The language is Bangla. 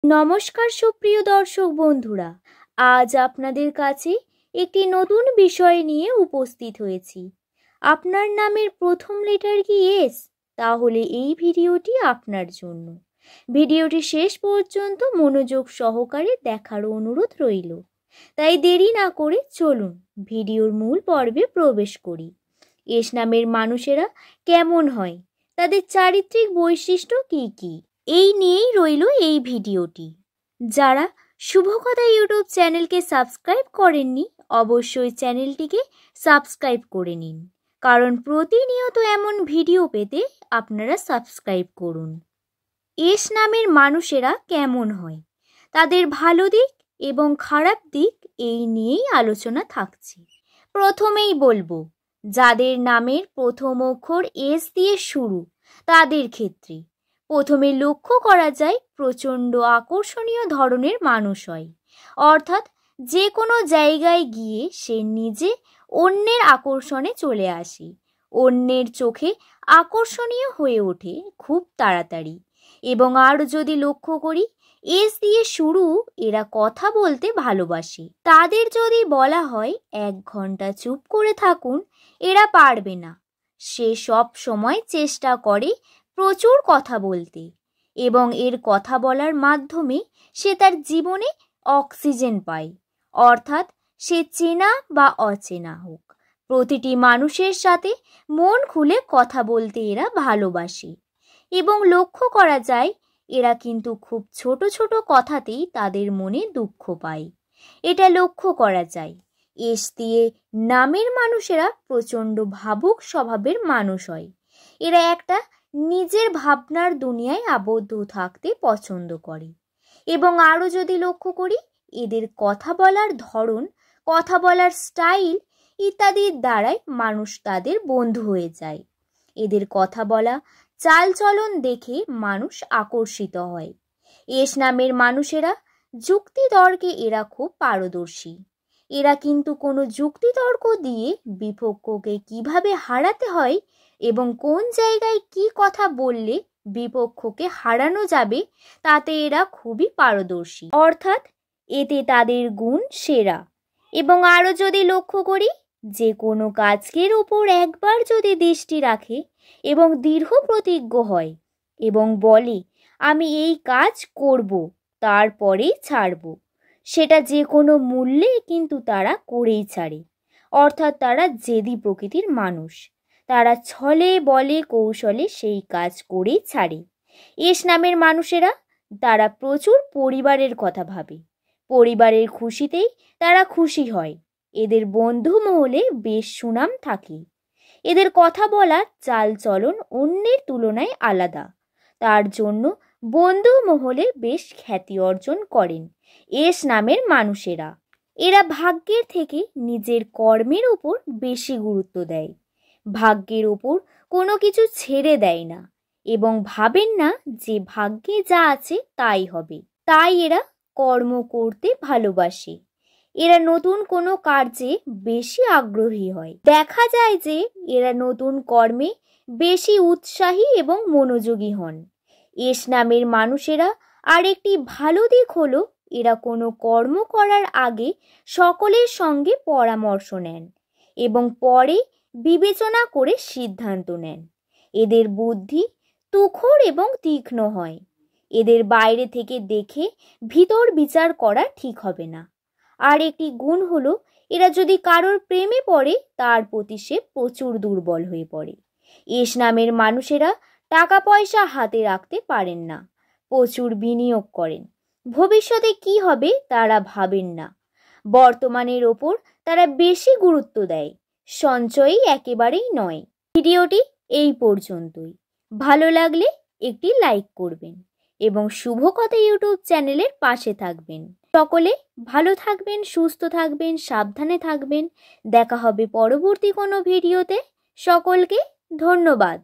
নমস্কার সুপ্রিয় দর্শক বন্ধুরা, আজ আপনাদের কাছে একটি নতুন বিষয় নিয়ে উপস্থিত হয়েছি। আপনার নামের প্রথম লেটার কি এস? তাহলে এই ভিডিওটি আপনার জন্য। ভিডিওটি শেষ পর্যন্ত মনোযোগ সহকারে দেখার অনুরোধ রইল। তাই দেরি না করে চলুন ভিডিওর মূল পর্বে প্রবেশ করি। এস নামের মানুষেরা কেমন হয়, তাদের চারিত্রিক বৈশিষ্ট্য কি কি, এই নিয়েই রইল এই ভিডিওটি। যারা শুভকথা ইউটিউব চ্যানেলকে সাবস্ক্রাইব করেননি, অবশ্যই চ্যানেলটিকে সাবস্ক্রাইব করে নিন, কারণ প্রতিনিয়ত এমন ভিডিও পেতে আপনারা সাবস্ক্রাইব করুন। এস নামের মানুষেরা কেমন হয়, তাদের ভালো দিক এবং খারাপ দিক, এই নিয়েই আলোচনা থাকছে। প্রথমেই বলবো, যাদের নামের প্রথম অক্ষর এস দিয়ে শুরু, তাদের ক্ষেত্রে প্রথমে লক্ষ্য করা যায় প্রচণ্ড আকর্ষণীয় ধরনের মানুষ হয়। অর্থাৎ যে কোনো জায়গায় গিয়ে সে নিজে অন্যের আকর্ষণে চলে আসে, অন্যের চোখে আকর্ষণীয় হয়ে ওঠে খুব তাড়াতাড়ি। এবং আর যদি লক্ষ্য করি, এস দিয়ে শুরু, এরা কথা বলতে ভালোবাসে। তাদের যদি বলা হয় 1 ঘন্টা চুপ করে থাকুন, এরা পারবে না। সে সব সময় চেষ্টা করে প্রচুর কথা বলতে, এবং এর কথা বলার মাধ্যমে সে তার জীবনে অক্সিজেন পায়। অর্থাৎ সে চেনা বা অচেনা হোক, প্রতিটি মানুষের সাথে মন খুলে কথা বলতে এরা ভালোবাসে। এবং লক্ষ্য করা যায় এরা কিন্তু খুব ছোট ছোট কথাতেই তাদের মনে দুঃখ পায়। এটা লক্ষ্য করা যায়। এস দিয়ে নামের মানুষেরা প্রচণ্ড ভাবুক স্বভাবের মানুষ হয়। এরা একটা নিজের ভাবনার দুনিয়ায় আবদ্ধ থাকতে পছন্দ করে। এবং আরও যদি লক্ষ্য করি, এদের কথা বলার ধরন, কথা বলার স্টাইল ইত্যাদির দ্বারাই মানুষ তাদের বন্ধু হয়ে যায়। এদের কথা বলা, চালচলন দেখে মানুষ আকর্ষিত হয়। এস নামের মানুষেরা যুক্তিতর্কে এরা খুব পারদর্শী। এরা কিন্তু কোনো যুক্তিতর্ক দিয়ে বিপক্ষকে কিভাবে হারাতে হয় এবং কোন জায়গায় কি কথা বললে বিপক্ষকে হারানো যাবে, তাতে এরা খুবই পারদর্শী। অর্থাৎ এতে তাদের গুণ সেরা। এবং আরও যদি লক্ষ্য করি, যে কোনো কাজের উপর একবার যদি দৃষ্টি রাখে এবং দৃঢ় প্রতিজ্ঞ হয় এবং বলে আমি এই কাজ করব, তারপরেই ছাড়ব, সেটা যে কোনো মূল্যে কিন্তু তারা করেই ছাড়ে। অর্থাৎ তারা জেদি প্রকৃতির মানুষ। তারা ছলে বলে কৌশলে সেই কাজ করেই ছাড়ে। এস নামের মানুষেরা তারা প্রচুর পরিবারের কথা ভাবে। পরিবারের খুশিতেই তারা খুশি হয়। এদের বন্ধু মহলে বেশ সুনাম থাকে। এদের কথা বলার চালচলন অন্যের তুলনায় আলাদা, তার জন্য বন্ধু মহলে বেশ খ্যাতি অর্জন করেন এস নামের মানুষেরা। এরা ভাগ্যের থেকে নিজের কর্মের উপর বেশি গুরুত্ব দেয়। ভাগ্যের ওপর কোনো কিছু ছেড়ে দেয় না এবং ভাবেন না যে ভাগ্যে যা আছে তাই হবে। তাই এরা কর্ম করতে ভালোবাসে। এরা নতুন কোনো কার্যে বেশি আগ্রহী হয়। দেখা যায় যে এরা নতুন কর্মে বেশি উৎসাহী এবং মনোযোগী হন। এস নামের মানুষেরা আরেকটি ভালো দিক হলো, এরা কোনো কর্ম করার আগে সকলের সঙ্গে পরামর্শ নেন এবং পরে বিবেচনা করে সিদ্ধান্ত নেন। এদের বুদ্ধি তুখর এবং তীক্ষ্ণ হয়। এদের বাইরে থেকে দেখে ভিতর বিচার করা ঠিক হবে না। আর একটি গুণ হলো, এরা যদি কারোর প্রেমে পড়ে তার প্রতি সে প্রচুর দুর্বল হয়ে পড়ে। এস নামের মানুষেরা টাকা পয়সা হাতে রাখতে পারেন না, প্রচুর বিনিয়োগ করেন। ভবিষ্যতে কি হবে তারা ভাবেন না। বর্তমানের ওপর তারা বেশি গুরুত্ব দেয়, সঞ্চয়ই একেবারেই নয়। ভিডিওটি এই পর্যন্তই। ভালো লাগলে একটি লাইক করবেন এবং শুভকথা ইউটিউব চ্যানেলের পাশে থাকবেন। সকলে ভালো থাকবেন, সুস্থ থাকবেন, সাবধানে থাকবেন। দেখা হবে পরবর্তী কোনো ভিডিওতে। সকলকে ধন্যবাদ।